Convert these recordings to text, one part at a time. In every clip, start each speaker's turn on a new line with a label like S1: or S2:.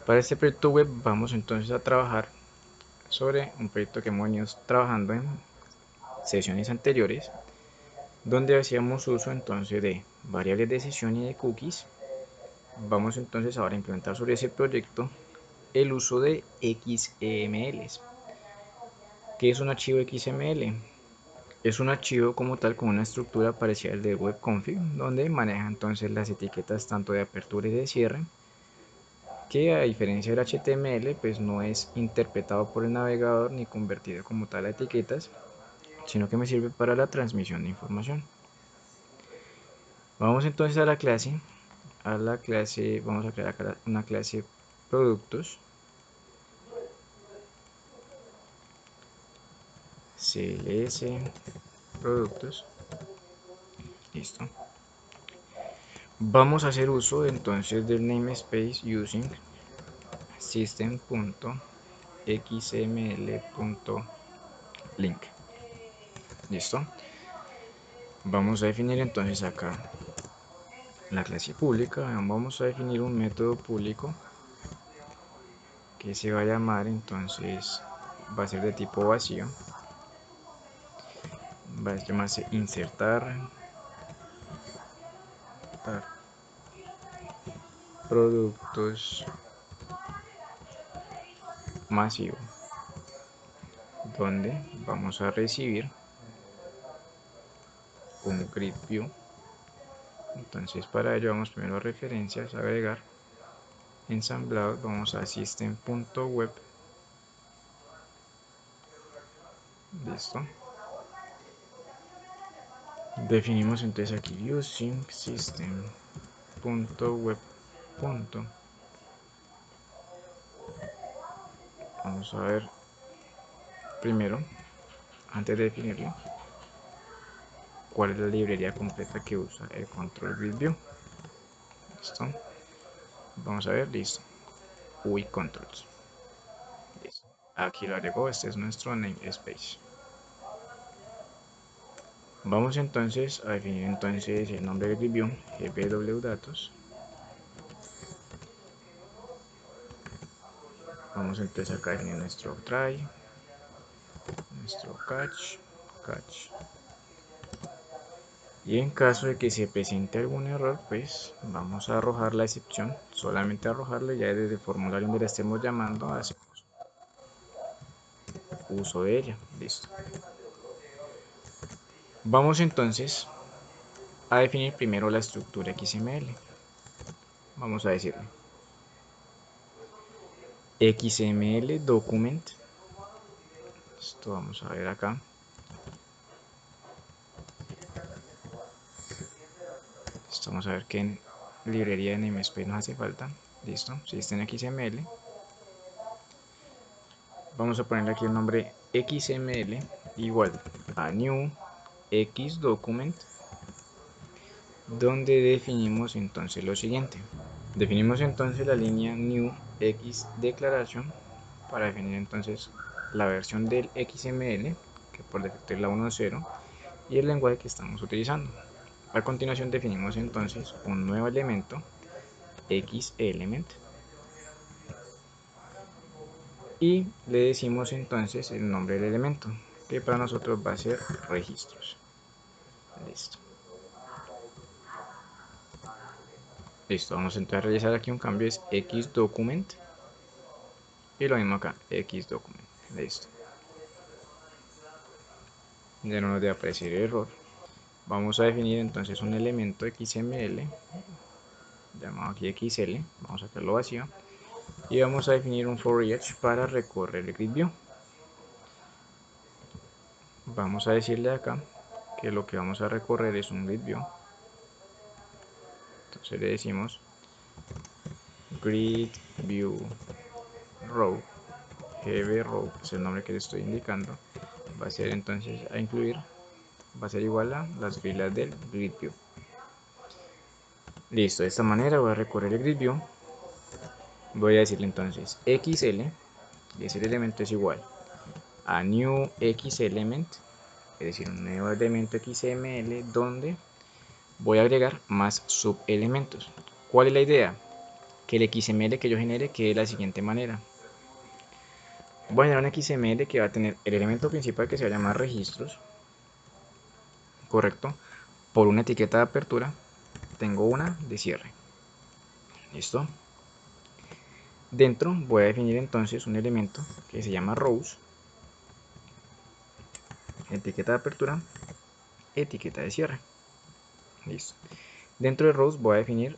S1: Para este proyecto web vamos entonces a trabajar sobre un proyecto que hemos venido trabajando en sesiones anteriores, donde hacíamos uso entonces de variables de sesión y de cookies. Vamos entonces ahora a implementar sobre ese proyecto el uso de XMLs. ¿Qué es un archivo XML? Es un archivo como tal con una estructura parecida al de webconfig, donde maneja entonces las etiquetas tanto de apertura y de cierre, que a diferencia del HTML pues no es interpretado por el navegador ni convertido como tal a etiquetas, sino que me sirve para la transmisión de información. Vamos entonces a la clase, vamos a crear acá una clase productos, CLS productos, listo. Vamos a hacer uso entonces del namespace using system.xml.link, listo. Vamos a definir entonces acá la clase pública. Vamos a definir un método público que se va a llamar, entonces va a ser de tipo vacío, va a llamarse insertar productos masivo, donde vamos a recibir un grid view. Entonces para ello vamos primero a referencias, agregar, ensamblado, vamos a system.web, listo. Definimos entonces aquí using system.web. Vamos a ver primero, antes de definirlo, cuál es la librería completa que usa el control grid view. Listo. Vamos a ver, listo. UI controls. Listo. Aquí lo agregó, este es nuestro namespace. Vamos entonces a definir entonces el nombre del grid view, gbwdatos. Vamos entonces acá a definir nuestro try, nuestro catch. Y en caso de que se presente algún error, pues vamos a arrojar la excepción, solamente arrojarle, ya desde el formulario donde la estemos llamando hacemos uso de ella, listo. Vamos entonces a definir primero la estructura XML. Vamos a decirle XML document. Esto vamos a ver acá. Esto vamos a ver que en librería de namespace nos hace falta. Listo, si está en XML. Vamos a ponerle aquí el nombre XML igual a new xdocument, donde definimos entonces lo siguiente. Definimos entonces la línea new x declaration para definir entonces la versión del XML, que por defecto es la 1.0, y el lenguaje que estamos utilizando. A continuación definimos entonces un nuevo elemento, xElement, y le decimos entonces el nombre del elemento, que para nosotros va a ser registros. Listo. Listo, vamos entonces a realizar aquí un cambio, es xdocument, y lo mismo acá, xdocument. Listo. Ya no nos debe aparecer error. Vamos a definir entonces un elemento XML llamado aquí XL, vamos a sacarlo vacío, y vamos a definir un for each para recorrer el grid view. Vamos a decirle acá que lo que vamos a recorrer es un grid view. Entonces le decimos grid view row, gb row es el nombre que le estoy indicando, va a ser entonces a incluir, va a ser igual a las filas del grid view. Listo, de esta manera voy a recorrer el grid view. Voy a decirle entonces xl, y ese elemento es igual a new xelement, es decir, un nuevo elemento XML donde voy a agregar más subelementos. ¿Cuál es la idea? que el XML que yo genere quede de la siguiente manera. Voy a generar un XML que va a tener el elemento principal que se va a llamar registros, correcto, por una etiqueta de apertura, tengo una de cierre. ¿Listo? Dentro voy a definir entonces un elemento que se llama rows, etiqueta de apertura, etiqueta de cierre. Listo. Dentro de rows voy a definir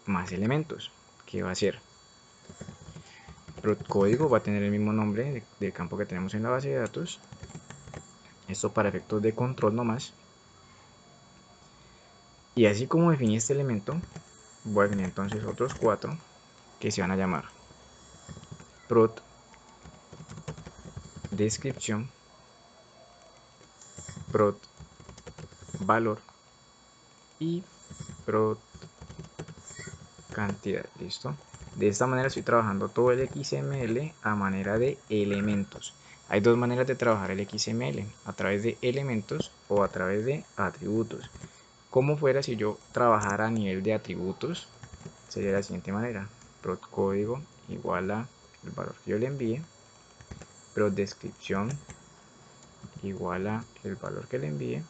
S1: más elementos, que va a ser código, va a tener el mismo nombre del campo que tenemos en la base de datos. Esto para efectos de control nomás. Y así como definí este elemento, voy a definir entonces otros 4 que se van a llamar prod descripción, prod valor y prod cantidad. ¿Listo? De esta manera estoy trabajando todo el XML a manera de elementos. Hay dos maneras de trabajar el XML, a través de elementos o a través de atributos. Como fuera si yo trabajara a nivel de atributos, sería de la siguiente manera: prod código igual a el valor que yo le envíe, prod descripción igual a el valor que le envíe,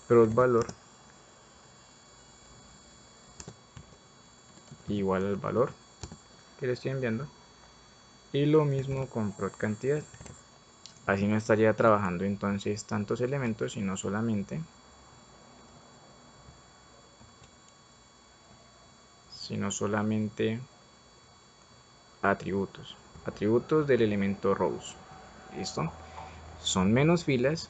S1: prod valor igual al valor que le estoy enviando, y lo mismo con prod cantidad. Así no estaría trabajando entonces tantos elementos, sino solamente atributos. Atributos del elemento rows. ¿Listo? Son menos filas,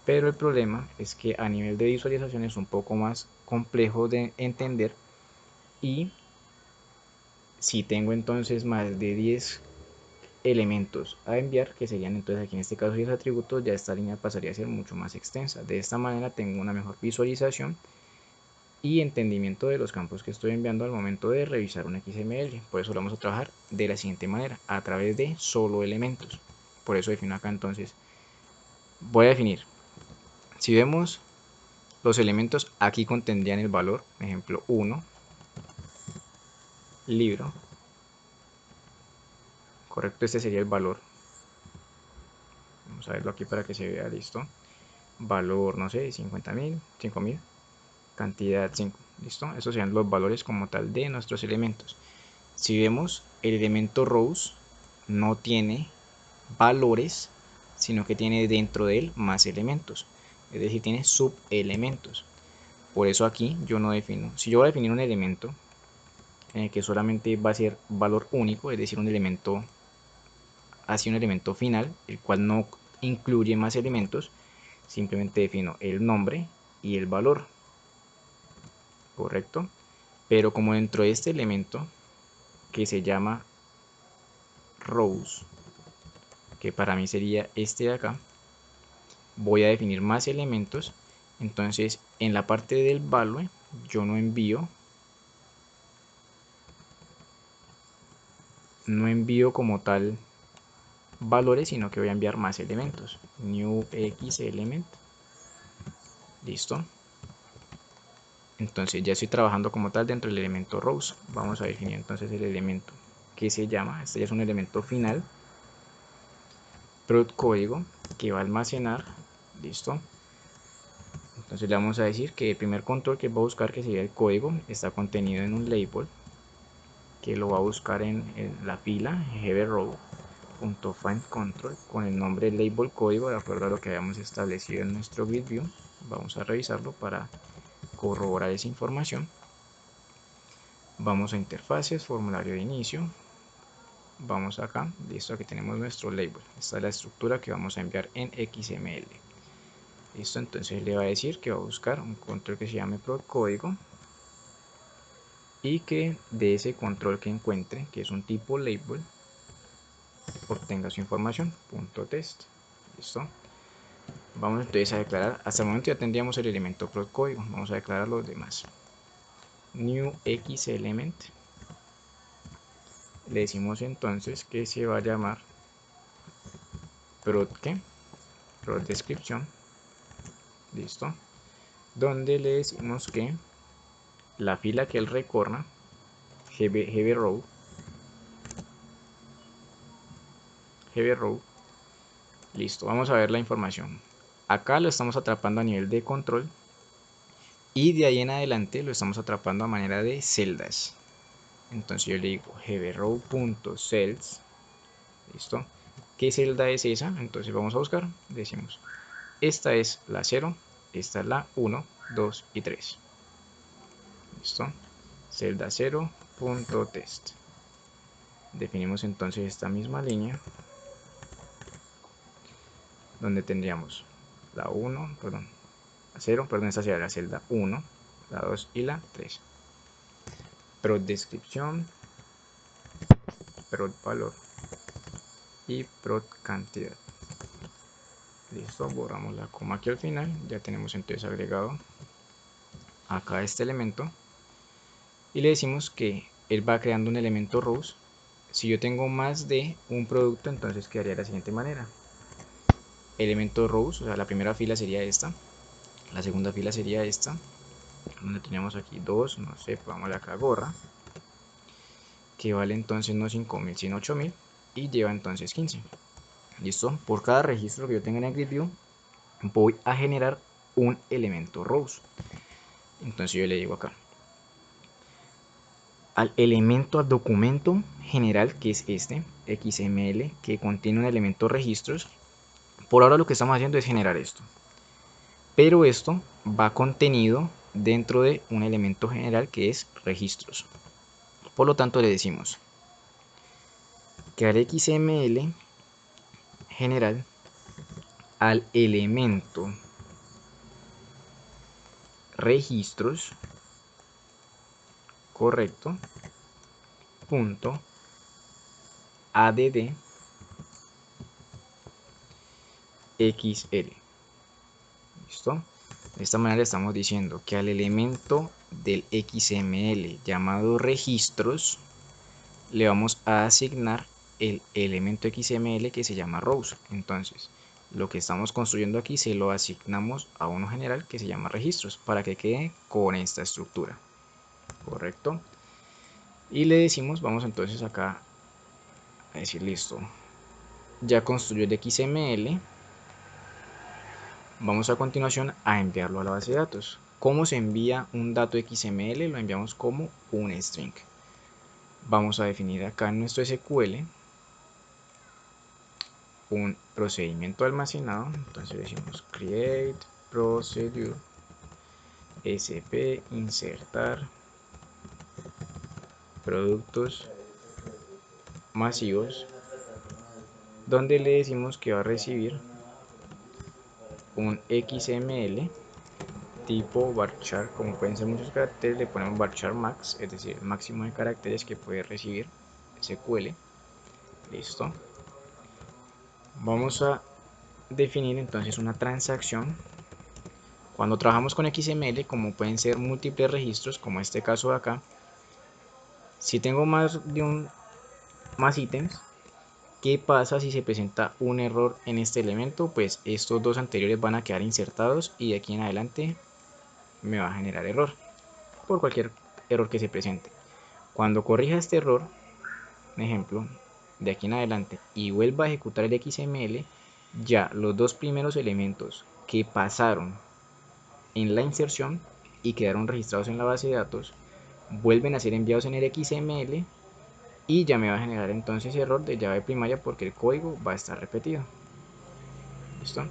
S1: pero el problema es que a nivel de visualización es un poco más complejo de entender, y si tengo entonces más de 10 elementos a enviar, que serían entonces aquí en este caso 10 atributos, ya esta línea pasaría a ser mucho más extensa. De esta manera tengo una mejor visualización y entendimiento de los campos que estoy enviando al momento de revisar un XML. Por eso lo vamos a trabajar de la siguiente manera, a través de solo elementos. Por eso defino acá entonces, voy a definir, si vemos los elementos aquí contendrían el valor, ejemplo 1, libro, correcto, este sería el valor. Vamos a verlo aquí para que se vea. Listo. Valor, no sé, 50.000, 5.000, cantidad 5. ¿Listo? Esos serían los valores como tal de nuestros elementos. Si vemos, el elemento rows no tiene valores, sino que tiene dentro de él más elementos. Es decir, tiene subelementos. Por eso aquí yo no defino. Si yo voy a definir un elemento en el que solamente va a ser valor único, es decir, un elemento así, un elemento final, el cual no incluye más elementos, simplemente defino el nombre y el valor, correcto. Pero como dentro de este elemento que se llama rows, que para mí sería este de acá, voy a definir más elementos, entonces en la parte del value yo no envío como tal valores, sino que voy a enviar más elementos. New X element. Listo. Entonces ya estoy trabajando como tal dentro del elemento rows. Vamos a definir entonces el elemento que se llama, este ya es un elemento final, prod código, que va a almacenar. Listo. Entonces le vamos a decir que el primer control que va a buscar, que sería el código, está contenido en un label que lo va a buscar en la fila headerRow.findControl con el nombre label código, de acuerdo a lo que habíamos establecido en nuestro grid view. Vamos a revisarlo para corroborar esa información. Vamos a interfaces, formulario de inicio. Vamos acá, listo, aquí tenemos nuestro label. Esta es la estructura que vamos a enviar en XML. Listo, entonces le va a decir que va a buscar un control que se llame prod código y que de ese control que encuentre, que es un tipo label, obtenga su información, .test. Listo. Vamos entonces a declarar, hasta el momento ya tendríamos el elemento prod código. Vamos a declarar los demás. New X element. Le decimos entonces que se va a llamar prod ¿qué? Prod descripción. Listo. Donde le decimos que la fila que él recorra heavy row. Listo, vamos a ver la información. Acá lo estamos atrapando a nivel de control y de ahí en adelante lo estamos atrapando a manera de celdas. Entonces yo le digo heavyRow.cells. Listo. ¿Qué celda es esa? Entonces vamos a buscar. Decimos, esta es la 0, esta es la 1, 2 y 3. Listo. Celda 0.test. Definimos entonces esta misma línea donde tendríamos la 1, perdón, la 0, perdón, esta sería la celda 1, la 2 y la 3. Prod descripción, prod valor y prod cantidad. Listo, borramos la coma aquí al final. Ya tenemos entonces agregado acá este elemento y le decimos que él va creando un elemento rows. Si yo tengo más de un producto, entonces quedaría de la siguiente manera: elemento rows, o sea, la primera fila sería esta, la segunda fila sería esta, donde teníamos aquí 2, no sé, pongámosle acá gorra, que vale entonces no 5000 sino 8000 y lleva entonces 15. Listo, por cada registro que yo tenga en el grid view voy a generar un elemento rows. Entonces yo le digo acá al elemento, al documento general, que es este XML, que contiene un elemento registros. Por ahora lo que estamos haciendo es generar esto, pero esto va contenido dentro de un elemento general que es registros. Por lo tanto le decimos que al XML general, al elemento registros, correcto, punto add xl. ¿Listo? De esta manera le estamos diciendo que al elemento del XML llamado registros le vamos a asignar el elemento XML que se llama rows. Entonces lo que estamos construyendo aquí se lo asignamos a uno general que se llama registros para que quede con esta estructura. Correcto. Y le decimos, vamos entonces acá a decir listo, ya construyó el XML. Vamos a continuación a enviarlo a la base de datos. ¿Cómo se envía un dato XML? Lo enviamos como un string. Vamos a definir acá en nuestro SQL un procedimiento almacenado. Entonces decimos create procedure sp insertar productos masivos, donde le decimos que va a recibir un XML tipo varchar. Como pueden ser muchos caracteres, le ponemos varchar max, es decir, el máximo de caracteres que puede recibir SQL. Listo. Vamos a definir entonces una transacción. Cuando trabajamos con XML, como pueden ser múltiples registros, como este caso de acá, si tengo más ítems, ¿qué pasa si se presenta un error en este elemento? Pues estos dos anteriores van a quedar insertados y de aquí en adelante me va a generar error por cualquier error que se presente. Cuando corrija este error, un ejemplo, de aquí en adelante, y vuelva a ejecutar el XML, ya los dos primeros elementos que pasaron en la inserción y quedaron registrados en la base de datos vuelven a ser enviados en el XML y ya me va a generar entonces error de llave primaria porque el código va a estar repetido. ¿Listo?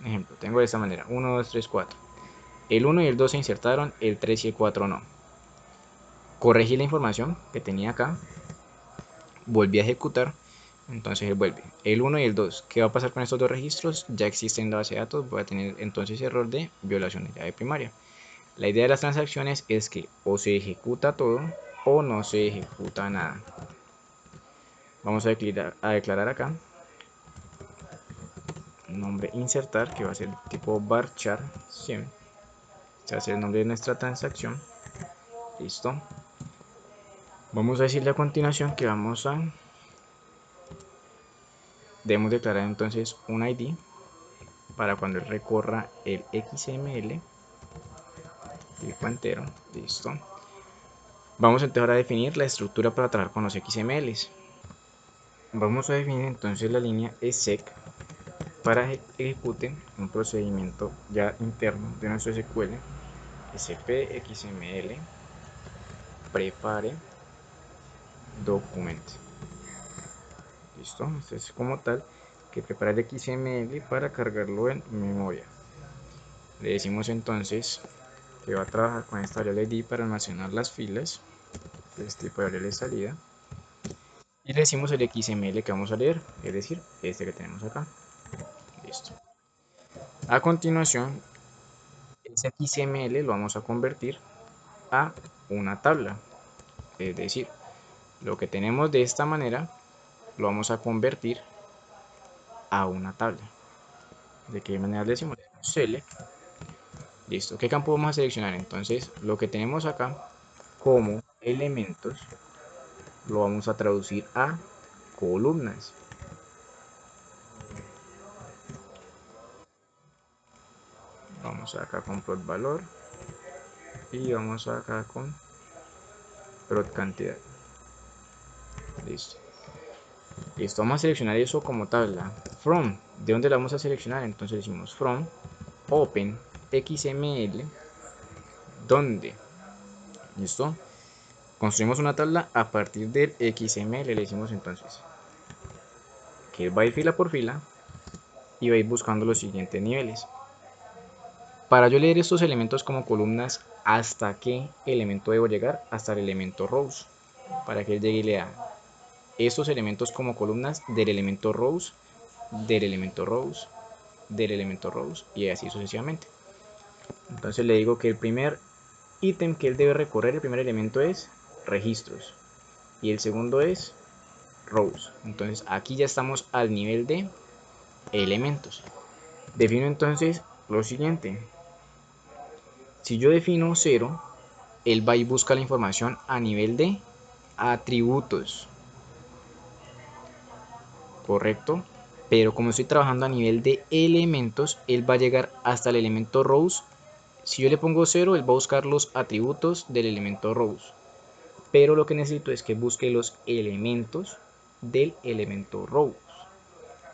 S1: Ejemplo, tengo de esta manera: 1, 2, 3, 4. El 1 y el 2 se insertaron, el 3 y el 4 no. Corregí la información que tenía acá, volví a ejecutar, entonces él vuelve. El 1 y el 2, ¿qué va a pasar con estos dos registros? Ya existen en la base de datos, voy a tener entonces error de violación de llave primaria. La idea de las transacciones es que o se ejecuta todo o no se ejecuta nada. Vamos a declarar acá nombre insertar, que va a ser tipo varchar 100. Este va a ser el nombre de nuestra transacción. Listo. Vamos a decirle a continuación que debemos declarar entonces un ID para cuando él recorra el XML tipo entero. Listo. Vamos entonces ahora a definir la estructura para trabajar con los XMLs. Vamos a definir entonces la línea exec para que ejecute un procedimiento ya interno de nuestro SQL, spxml prepare document. Listo, esto es como tal que prepara el XML para cargarlo en memoria. Le decimos entonces que va a trabajar con esta variable id para almacenar las filas, este tipo de variable de salida, y le decimos el XML que vamos a leer, es decir, este que tenemos acá. Listo. A continuación, ese XML lo vamos a convertir a una tabla, es decir, lo que tenemos de esta manera lo vamos a convertir a una tabla. ¿De qué manera le decimos? Select. Listo. ¿Qué campo vamos a seleccionar? Entonces, lo que tenemos acá como elementos lo vamos a traducir a columnas. Vamos acá con plot valor y vamos acá con plot cantidad. Listo. Listo, vamos a seleccionar eso como tabla. From, ¿de dónde la vamos a seleccionar? Entonces decimos from open xml, ¿dónde? Listo. Construimos una tabla a partir del xml, le decimos entonces que va a ir fila por fila y va a ir buscando los siguientes niveles. Para yo leer estos elementos como columnas, ¿hasta qué elemento debo llegar? Hasta el elemento rows. Para que él llegue y lea estos elementos como columnas del elemento rows, del elemento rows, del elemento rows y así sucesivamente. Entonces le digo que el primer ítem que él debe recorrer, el primer elemento es registros y el segundo es rows. Entonces aquí ya estamos al nivel de elementos. Defino entonces lo siguiente. Si yo defino 0, él va y busca la información a nivel de atributos, ¿correcto? Pero como estoy trabajando a nivel de elementos, él va a llegar hasta el elemento rows. Si yo le pongo 0, él va a buscar los atributos del elemento rows. Pero lo que necesito es que busque los elementos del elemento rows.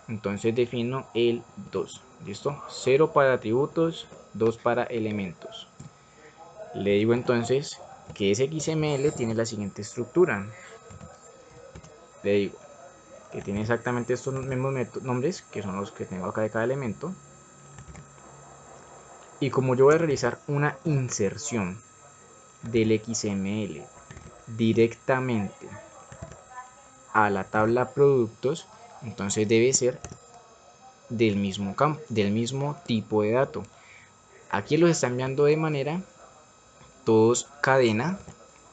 S1: Entonces defino el 2. ¿Listo? 0 para atributos, 2 para elementos. Le digo entonces que ese XML tiene la siguiente estructura. Le digo que tiene exactamente estos mismos nombres, que son los que tengo acá de cada elemento. Y como yo voy a realizar una inserción del XML directamente a la tabla productos, entonces debe ser del mismo campo, del mismo tipo de dato. Aquí los está enviando de manera todos cadena.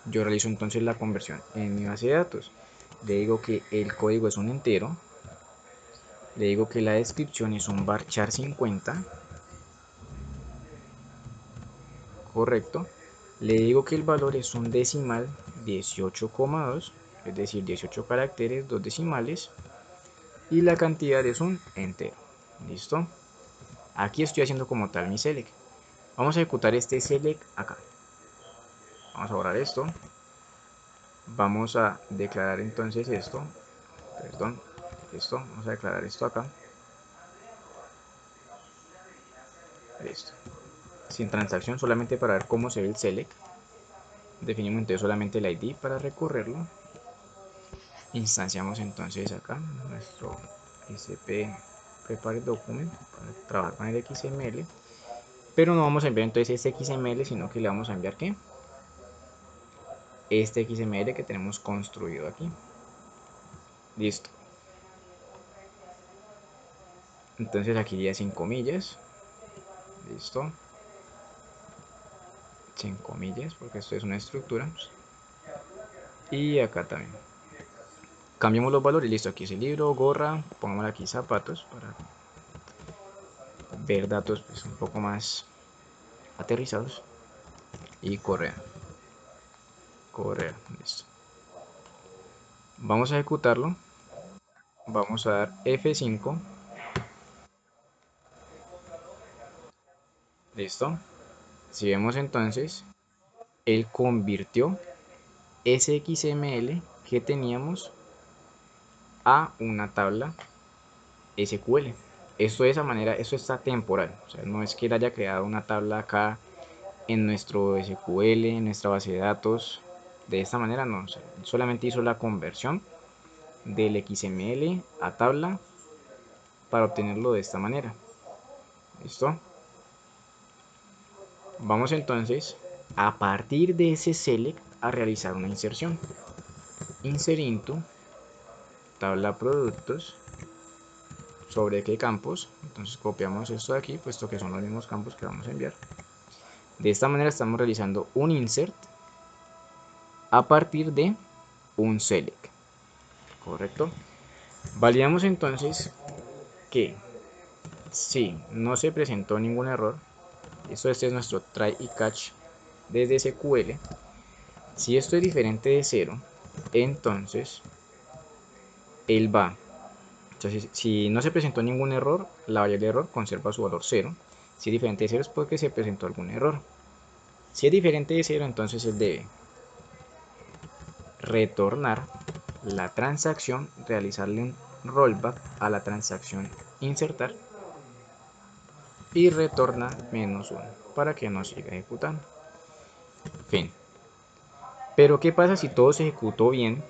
S1: Yo realizo entonces la conversión en mi base de datos. Le digo que el código es un entero. Le digo que la descripción es un varchar 50. Correcto. Le digo que el valor es un decimal 18,2, es decir, 18 caracteres, 2 decimales. Y la cantidad es un entero. ¿Listo? Aquí estoy haciendo como tal mi select. Vamos a ejecutar este select acá. Vamos a borrar esto. Vamos a declarar entonces esto. Perdón. Esto. Vamos a declarar esto acá. Listo. Sin transacción, solamente para ver cómo se ve el select. Definimos entonces solamente el ID para recorrerlo. Instanciamos entonces acá nuestro sp prepare document para trabajar con el XML. Pero no vamos a enviar entonces este XML, sino que le vamos a enviar ¿qué? Este XML que tenemos construido aquí. Listo. Entonces aquí ya sin comillas. Listo. Sin comillas, porque esto es una estructura. Y acá también. Cambiamos los valores. Listo. Aquí es el libro, gorra. Pongamos aquí zapatos para ver datos pues, un poco más aterrizados. Y correa. Correa. Listo. Vamos a ejecutarlo. Vamos a dar F5. Listo. Si vemos entonces, él convirtió ese XML que teníamos a una tabla SQL. Esto de esa manera, esto está temporal, o sea, no es que él haya creado una tabla acá en nuestro SQL, en nuestra base de datos, de esta manera no, o sea, solamente hizo la conversión del XML a tabla para obtenerlo de esta manera. ¿Listo? Vamos entonces a partir de ese select a realizar una inserción. Insert into tabla productos. ¿Sobre qué campos? Entonces copiamos esto de aquí, puesto que son los mismos campos que vamos a enviar. De esta manera estamos realizando un insert a partir de un select. ¿Correcto? Validamos entonces que si no se presentó ningún error, este es nuestro try y catch desde SQL. Si esto es diferente de 0, entonces él va. Entonces, si no se presentó ningún error, la variable de error conserva su valor 0. Si es diferente de 0 es porque se presentó algún error. Si es diferente de 0, entonces él debe retornar la transacción, realizarle un rollback a la transacción insertar y retorna -1 para que no siga ejecutando. Fin. Pero ¿qué pasa si todo se ejecutó bien?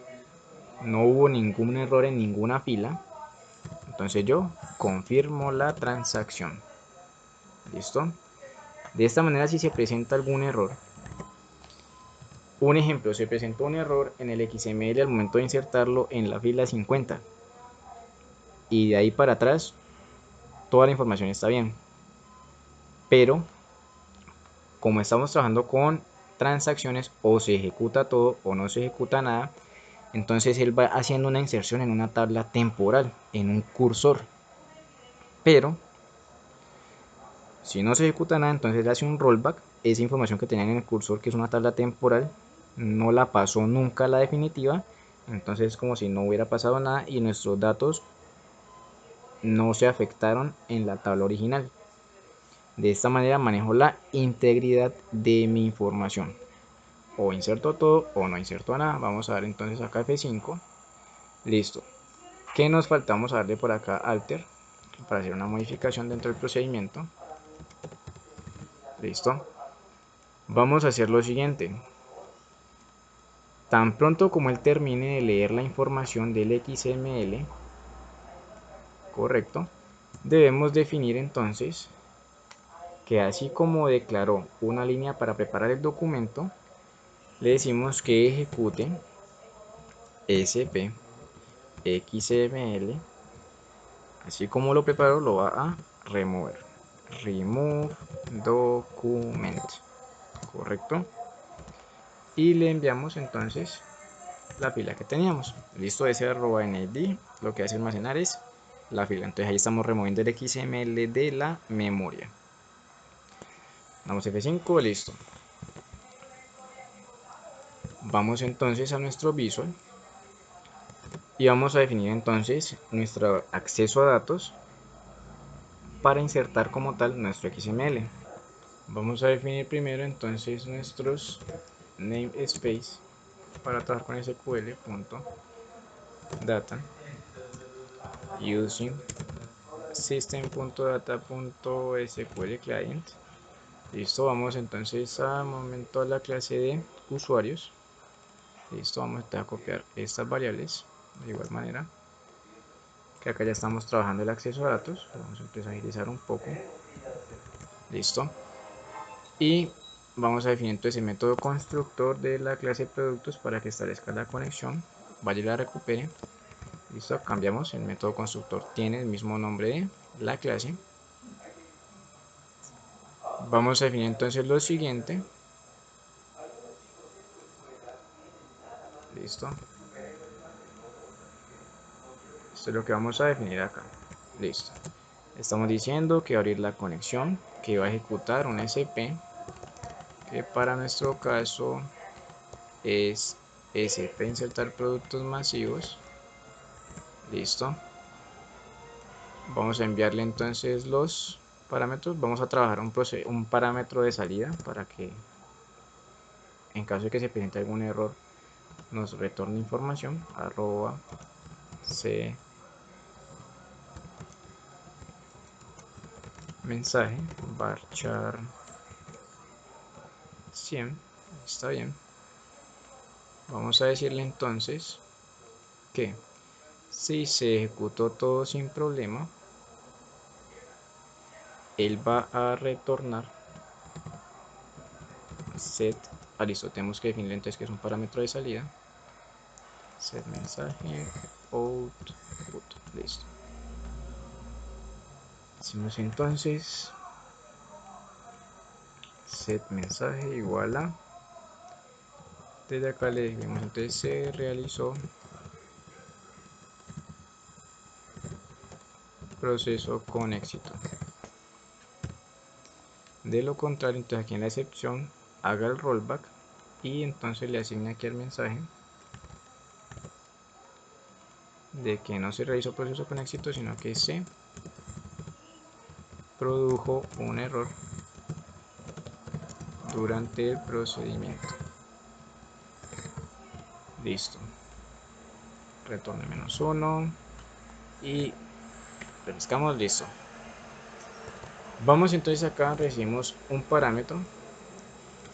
S1: No hubo ningún error en ninguna fila. Entonces yo confirmo la transacción. ¿Listo? De esta manera, si se presenta algún error, un ejemplo, se presentó un error en el XML al momento de insertarlo en la fila 50 y de ahí para atrás toda la información está bien, pero como estamos trabajando con transacciones, o se ejecuta todo o no se ejecuta nada, entonces él va haciendo una inserción en una tabla temporal, en un cursor, pero si no se ejecuta nada, entonces le hace un rollback. Esa información que tenían en el cursor, que es una tabla temporal, no la pasó nunca a la definitiva, entonces es como si no hubiera pasado nada y nuestros datos no se afectaron en la tabla original. De esta manera manejo la integridad de mi información. O inserto todo o no inserto nada. Vamos a dar entonces acá F5. Listo. ¿Qué nos faltamos a darle por acá? Alter, para hacer una modificación dentro del procedimiento. Listo. Vamos a hacer lo siguiente. Tan pronto como él termine de leer la información del XML, correcto, debemos definir entonces que así como declaró una línea para preparar el documento, le decimos que ejecute sp xml, así como lo preparó lo va a remover, remove document, correcto, y le enviamos entonces la fila que teníamos. Listo, ese @NAD lo que hace almacenar es la fila. Entonces ahí estamos removiendo el XML de la memoria. Damos F5, listo. Vamos entonces a nuestro Visual y vamos a definir entonces nuestro acceso a datos para insertar como tal nuestro XML. Vamos a definir primero entonces nuestros namespace para trabajar con SQL.data using system.data.sql client. Listo, vamos entonces a momento a la clase de usuarios. Listo, vamos a copiar estas variables de igual manera que acá ya estamos trabajando el acceso a datos. Vamos a empezar a agilizar un poco. Listo, y vamos a definir entonces el método constructor de la clase de productos para que establezca la conexión, vaya y la recupere. Listo, cambiamos, el método constructor tiene el mismo nombre de la clase. Vamos a definir entonces lo siguiente. Listo, esto es lo que vamos a definir acá. Listo, estamos diciendo que va a abrir la conexión, que va a ejecutar un SP, que para nuestro caso es SP insertar productos masivos. Listo, vamos a enviarle entonces los parámetros. Vamos a trabajar un parámetro de salida para que en caso de que se presente algún error nos retorna información arroba c mensaje varchar 100. Está bien. Vamos a decirle entonces que si se ejecutó todo sin problema, él va a retornar set. Listo, tenemos que definir entonces que es un parámetro de salida. Set mensaje output. Listo. Decimos entonces set mensaje igual a, desde acá le decimos entonces se realizó proceso con éxito. De lo contrario, entonces aquí en la excepción haga el rollback y entonces le asigna aquí el mensaje de que no se realizó proceso con éxito, sino que se produjo un error durante el procedimiento. Listo. Retorne -1 y refrescamos. Listo. Vamos entonces acá, recibimos un parámetro.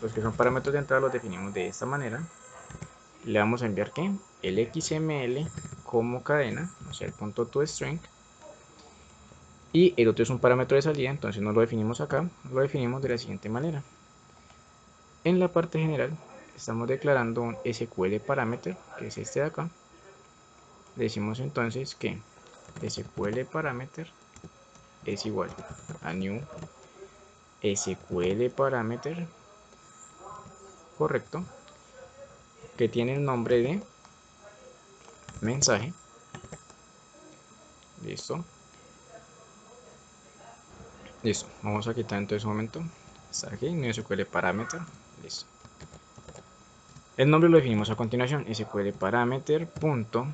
S1: Los que son parámetros de entrada los definimos de esta manera. Le vamos a enviar ¿qué? El XML como cadena, o sea el punto toString. Y el otro es un parámetro de salida, entonces no lo definimos acá, lo definimos de la siguiente manera. En la parte general estamos declarando un SQL parameter, que es este de acá. Decimos entonces que SQL parameter es igual a new SQL parameter, correcto, que tiene el nombre de mensaje. Listo. Listo. Vamos a quitar entonces un momento. Está aquí, new SQL parameter. Listo. El nombre lo definimos a continuación. SQL parameter punto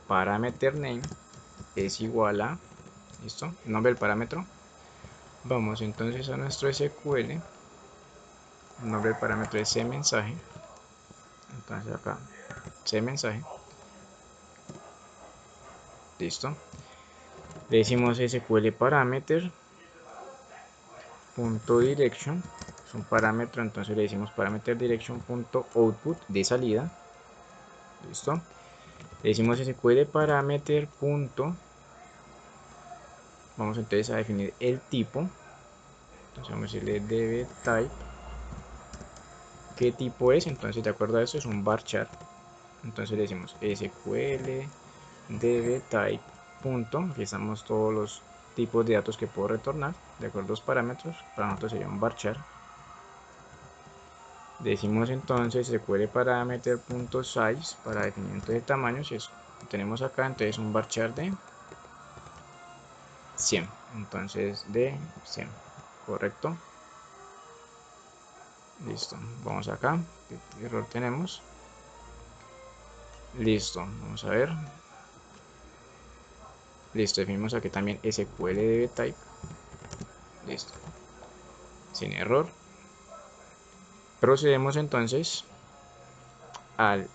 S1: parameter name es igual a, listo, el nombre del parámetro. Vamos entonces a nuestro SQL. El nombre del parámetro es cMensaje. Entonces acá cMensaje. Listo. Le decimos SQL parameter punto direction. Es un parámetro, entonces le decimos parameter direction punto output de salida. Listo. Le decimos SQL parameter punto. Vamos entonces a definir el tipo. Entonces vamos a decirle dbType. ¿Qué tipo es? Entonces de acuerdo a eso es un varchar. Entonces le decimos SQL dbType punto. Aquí estamos todos los tipos de datos que puedo retornar de acuerdo a los parámetros. Para nosotros sería un varchar. Decimos entonces SQL parameter punto size para definir entonces el tamaño. Si es, tenemos acá entonces un varchar de 100. Entonces de 100, correcto. Listo, vamos acá. ¿Qué error tenemos? Listo, vamos a ver. Listo, definimos aquí también SQL dbType. Listo, sin error. Procedemos entonces al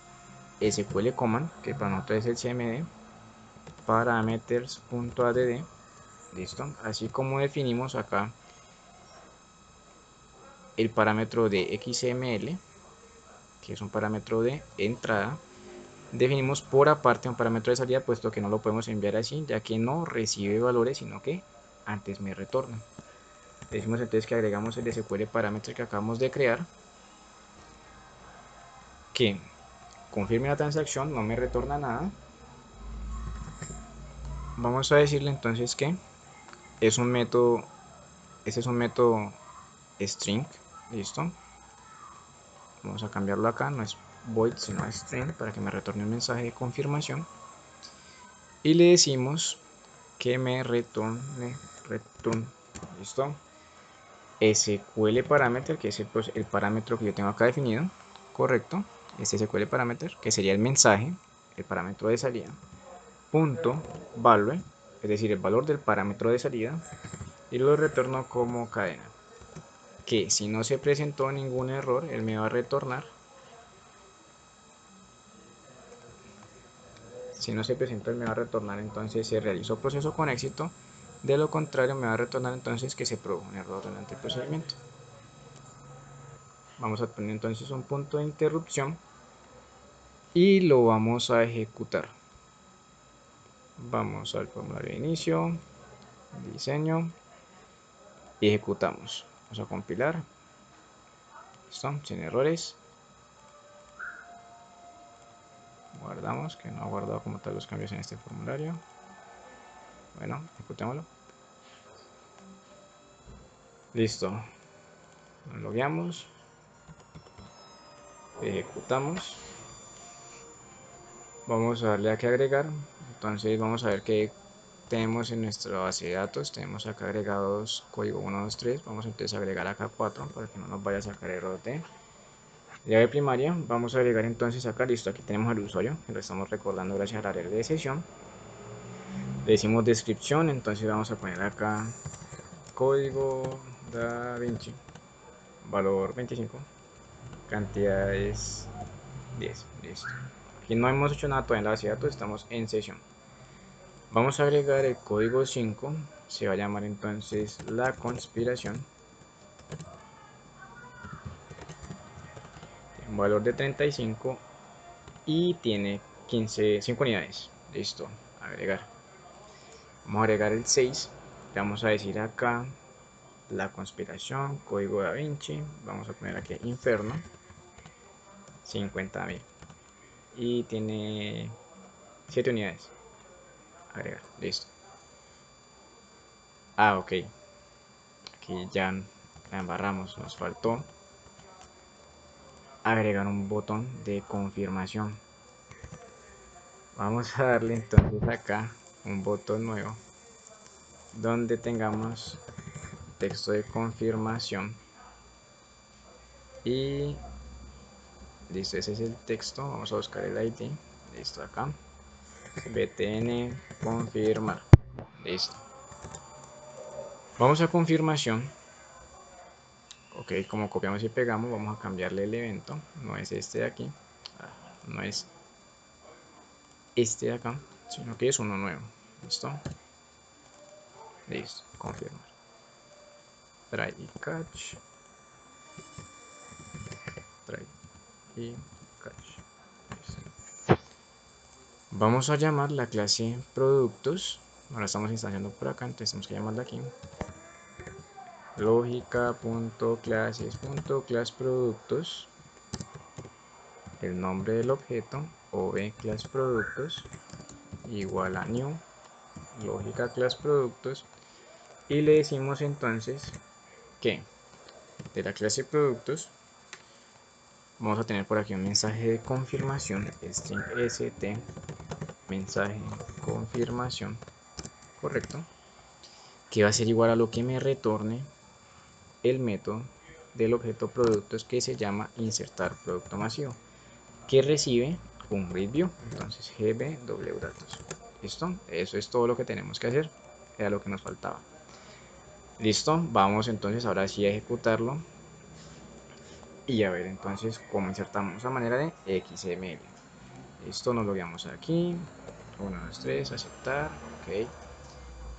S1: SQL command, que para nosotros es el cmd, parameters.add. Listo, así como definimos acá el parámetro de XML, que es un parámetro de entrada, definimos por aparte un parámetro de salida, puesto que no lo podemos enviar así, ya que no recibe valores, sino que antes me retorna. Decimos entonces que agregamos el SQL parámetro que acabamos de crear, que confirme la transacción, no me retorna nada. Vamos a decirle entonces que es un método, este es un método string. Listo, vamos a cambiarlo acá, no es void sino string, para que me retorne un mensaje de confirmación. Y le decimos que me retorne return. Listo, SQL parameter, que es el parámetro que yo tengo acá definido, correcto. Este SQL parameter, que sería el mensaje, el parámetro de salida, punto value, es decir, el valor del parámetro de salida, y lo retorno como cadena, que si no se presentó ningún error, él me va a retornar Si no se presenta, me va a retornar entonces se realizó proceso con éxito. De lo contrario, me va a retornar entonces que se produjo un error durante el procedimiento. Vamos a poner entonces un punto de interrupción y lo vamos a ejecutar. Vamos al formulario de inicio, diseño y ejecutamos. Vamos a compilar. Listo, sin errores. Guardamos, que no ha guardado como tal los cambios en este formulario. Bueno, ejecutémoslo. Listo. Nos logueamos. Ejecutamos. Vamos a darle a que agregar. Entonces vamos a ver que tenemos en nuestra base de datos. Tenemos acá agregados código 1, 2, 3. Vamos entonces a agregar acá 4 para que no nos vaya a sacar error de llave primaria. Vamos a agregar entonces acá, listo, aquí tenemos al usuario, que lo estamos recordando gracias a la red de sesión. Le decimos descripción, entonces vamos a poner acá código Da Vinci, valor 25, cantidades 10, listo. Aquí no hemos hecho nada todavía en la base de datos, estamos en sesión. Vamos a agregar el código 5, se va a llamar entonces la conspiración. Tiene un valor de 35 y tiene 5 unidades. Listo, agregar. Vamos a agregar el 6, le vamos a decir acá la conspiración, código Da Vinci, vamos a poner aquí Inferno, 50.000 y tiene 7 unidades. Agregar, listo. Ok, aquí ya la embarramos, nos faltó agregar un botón de confirmación. Vamos a darle entonces acá un botón nuevo donde tengamos texto de confirmación y listo, ese es el texto. Vamos a buscar el ID, listo, acá btn confirmar, listo. Vamos a confirmación. Ok, como copiamos y pegamos, vamos a cambiarle el evento. No es este de aquí, no es este de acá, sino que es uno nuevo. Listo, listo, confirmar. Try y catch, try y catch. Listo. Vamos a llamar la clase productos. Ahora estamos instanciando por acá, entonces tenemos que llamarla aquí. Lógica.classes.classProductos, el nombre del objeto ob class productos igual a new lógica class productos, y le decimos entonces que de la clase productos vamos a tener por aquí un mensaje de confirmación, string st, mensaje confirmación, correcto, que va a ser igual a lo que me retorne el método del objeto productos que se llama insertar producto masivo, que recibe un grid view. Entonces gbwdatos. Listo, eso es todo lo que tenemos que hacer, era lo que nos faltaba. Listo, vamos entonces ahora sí a ejecutarlo y a ver entonces cómo insertamos a manera de XML. Listo, nos logueamos aquí, 1, 2, 3, aceptar, ok.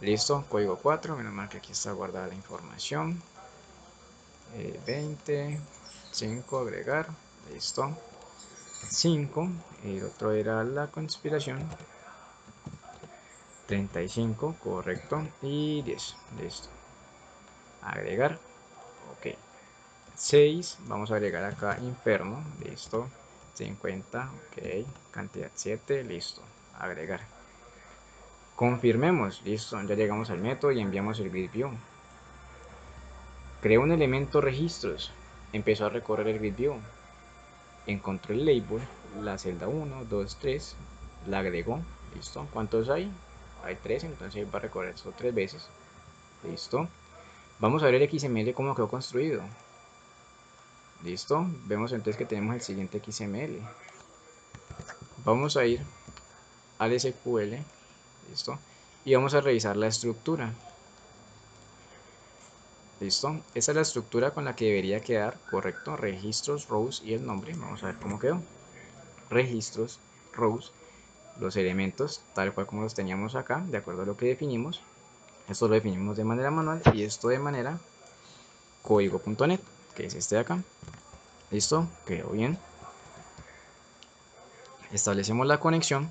S1: Listo, código 4, menos mal que aquí está guardada la información. 20, 5, agregar, listo. 5, el otro era la conspiración. 35, correcto. Y 10, listo. Agregar, ok. 6, vamos a agregar acá Inferno, listo. 50, ok. Cantidad 7, listo. Agregar. Confirmemos, listo. Ya llegamos al método y enviamos el grid view. Creó un elemento registros. Empezó a recorrer el grid view. Encontró el label, la celda 1, 2, 3, la agregó, listo. ¿Cuántos hay? Hay 3, entonces va a recorrer eso 3 veces, listo. Vamos a ver el XML cómo quedó construido, listo. Vemos entonces que tenemos el siguiente XML. Vamos a ir al SQL, listo, y vamos a revisar la estructura, listo. Esta es la estructura con la que debería quedar, correcto. Registros, rows y el nombre. Vamos a ver cómo quedó. Registros, rows los elementos tal cual como los teníamos acá, de acuerdo a lo que definimos. Esto lo definimos de manera manual y esto de manera código.net, que es este de acá. Listo, quedó bien. Establecemos la conexión.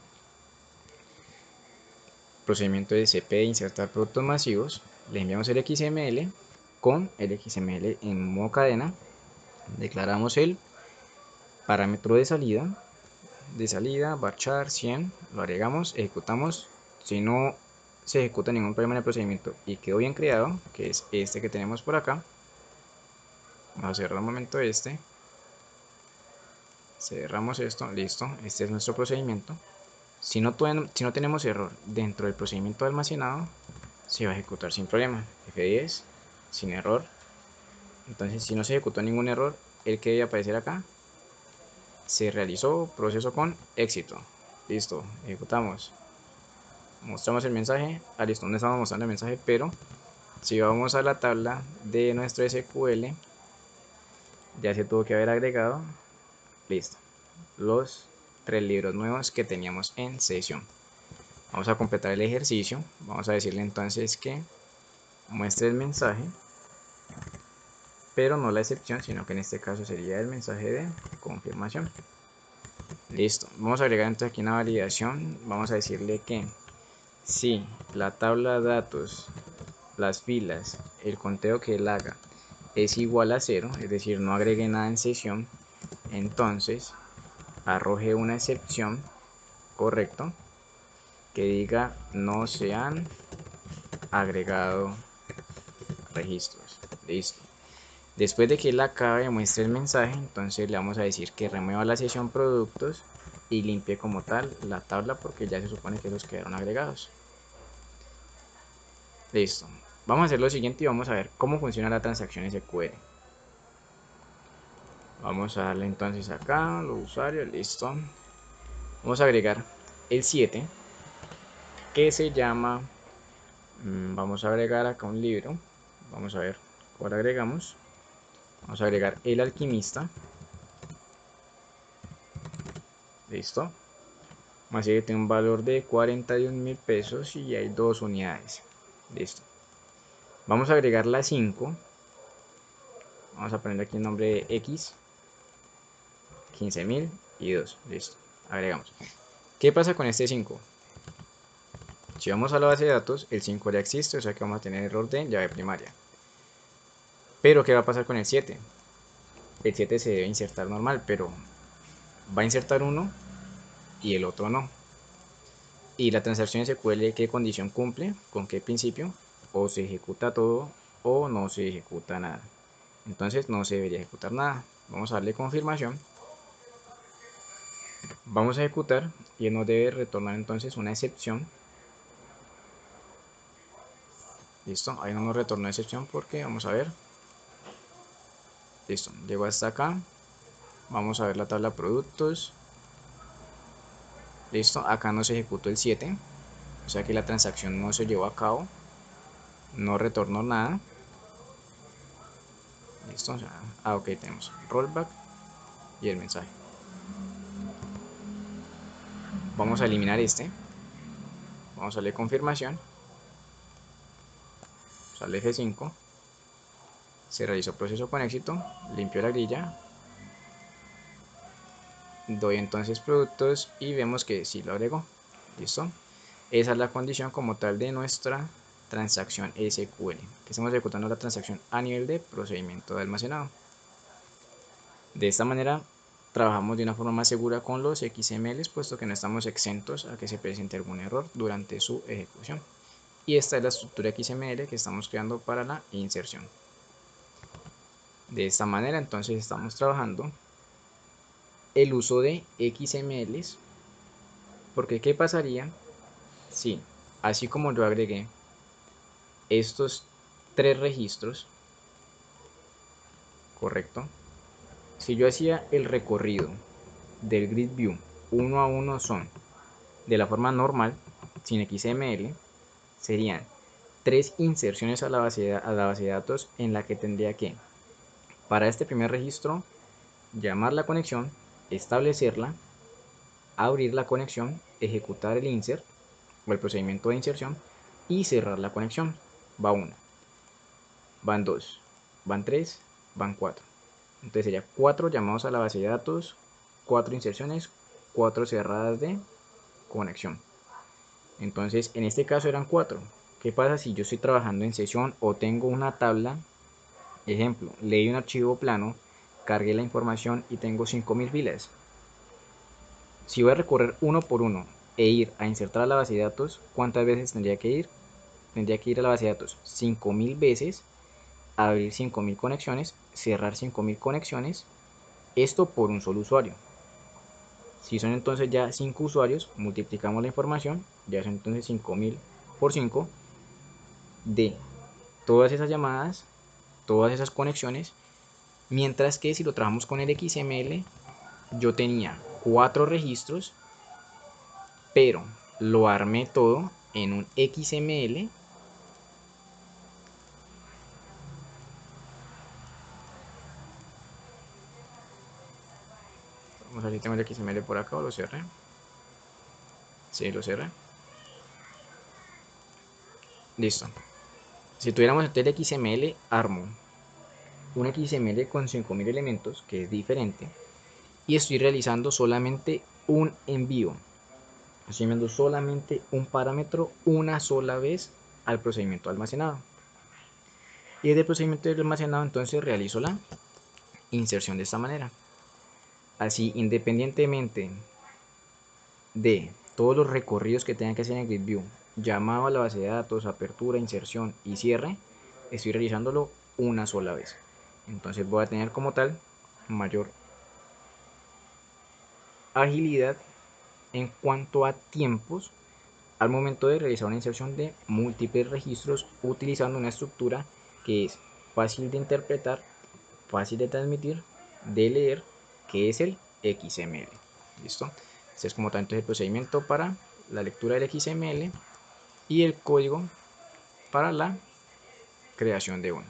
S1: Procedimiento de CP, insertar productos masivos. Le enviamos el XML con el XML en modo cadena. Declaramos el parámetro de salida, varchar 100, lo agregamos, ejecutamos. Si no se ejecuta ningún problema en el procedimiento y quedó bien creado, que es este que tenemos por acá, vamos a cerrar un momento este, cerramos esto, listo, este es nuestro procedimiento. Si no tenemos error dentro del procedimiento almacenado, se va a ejecutar sin problema, F10, sin error. Entonces, si no se ejecutó ningún error, el que debe aparecer acá, se realizó proceso con éxito. Listo, ejecutamos. Mostramos el mensaje. Listo, no estamos mostrando el mensaje, pero si vamos a la tabla de nuestro SQL, ya se tuvo que haber agregado, listo, los 3 libros nuevos que teníamos en sesión. Vamos a completar el ejercicio. Vamos a decirle entonces que muestre el mensaje, pero no la excepción, sino que en este caso sería el mensaje de confirmación. Listo, vamos a agregar entonces aquí una validación. Vamos a decirle que si la tabla de datos, las filas, el conteo que él haga es igual a 0, es decir, no agregue nada en sesión, entonces arroje una excepción, correcto, que diga no se han agregado registros. Listo. Después de que él acabe, muestre el mensaje, entonces le vamos a decir que remueva la sesión productos y limpie como tal la tabla, porque ya se supone que esos quedaron agregados. Listo. Vamos a hacer lo siguiente y vamos a ver cómo funciona la transacción SQL. Vamos a darle entonces acá los usuarios, listo. Vamos a agregar el 7, que se llama, vamos a agregar acá un libro. Vamos a ver cuál agregamos. Vamos a agregar el alquimista. Listo. Así que tiene un valor de 41.000 pesos y hay 2 unidades. Listo. Vamos a agregar la 5. Vamos a poner aquí el nombre de X. 15.000 y 2. Listo. Agregamos. ¿Qué pasa con este 5? Si vamos a la base de datos, el 5 ya existe, o sea que vamos a tener error de llave primaria. Pero ¿qué va a pasar con el 7? El 7 se debe insertar normal, pero va a insertar uno y el otro no. Y la transacción SQL, ¿qué condición cumple? ¿Con qué principio? O se ejecuta todo o no se ejecuta nada. Entonces no se debería ejecutar nada. Vamos a darle confirmación. Vamos a ejecutar y él nos debe retornar entonces una excepción. Listo, ahí no nos retornó excepción porque vamos a ver. Listo, llegó hasta acá. Vamos a ver la tabla productos. Listo, acá no se ejecutó el 7. O sea que la transacción no se llevó a cabo. No retornó nada. Listo, o sea, ok, tenemos rollback y el mensaje. Vamos a eliminar este. Vamos a darle confirmación. Sale F5. Se realizó proceso con éxito. Limpio la grilla. Doy entonces productos y vemos que sí lo agregó. Listo. Esa es la condición como tal de nuestra transacción SQL, que estamos ejecutando la transacción a nivel de procedimiento de almacenado. De esta manera trabajamos de una forma más segura con los XMLs, puesto que no estamos exentos a que se presente algún error durante su ejecución. Y esta es la estructura XML que estamos creando para la inserción. De esta manera entonces estamos trabajando el uso de XMLs, porque ¿qué pasaría si, así como yo agregué estos 3 registros, correcto? Si yo hacía el recorrido del grid view uno a uno son de la forma normal, sin XML, serían 3 inserciones a la base de datos en la que tendría que, para este primer registro, llamar la conexión, establecerla, abrir la conexión, ejecutar el insert o el procedimiento de inserción y cerrar la conexión. Va 1, van 2, van 3, van 4. Entonces sería 4 llamados a la base de datos, 4 inserciones, 4 cerradas de conexión. Entonces en este caso eran 4. ¿Qué pasa si yo estoy trabajando en sesión o tengo una tabla? Ejemplo, leí un archivo plano, cargué la información y tengo 5000 filas. Si voy a recorrer uno por uno e ir a insertar a la base de datos, ¿cuántas veces tendría que ir? Tendría que ir a la base de datos 5000 veces, abrir 5000 conexiones, cerrar 5000 conexiones, esto por un solo usuario. Si son entonces ya 5 usuarios, multiplicamos la información, ya son entonces 5000 por 5 de todas esas llamadas, todas esas conexiones, mientras que si lo trabajamos con el XML, yo tenía 4 registros, pero lo armé todo en un XML. Vamos a ver si tengo el XML por acá o lo cerré. Sí, lo cerré. Listo. Si tuviéramos el XML, armo un XML con 5000 elementos, que es diferente, y estoy realizando solamente un envío. Estoy enviando solamente un parámetro una sola vez al procedimiento almacenado. Y desde el procedimiento de almacenado entonces realizo la inserción de esta manera. Así, independientemente de todos los recorridos que tenga que hacer en GridView, llamado a la base de datos, apertura, inserción y cierre, estoy realizándolo una sola vez. Entonces voy a tener como tal mayor agilidad en cuanto a tiempos al momento de realizar una inserción de múltiples registros utilizando una estructura que es fácil de interpretar, fácil de transmitir, de leer, que es el XML. ¿Listo? Este es como tanto el procedimiento para la lectura del XML y el código para la creación de uno.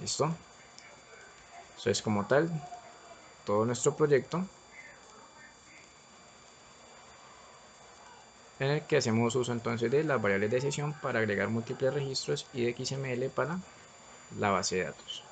S1: ¿Listo? Eso es como tal todo nuestro proyecto en el que hacemos uso entonces de las variables de sesión para agregar múltiples registros y de XML para la base de datos.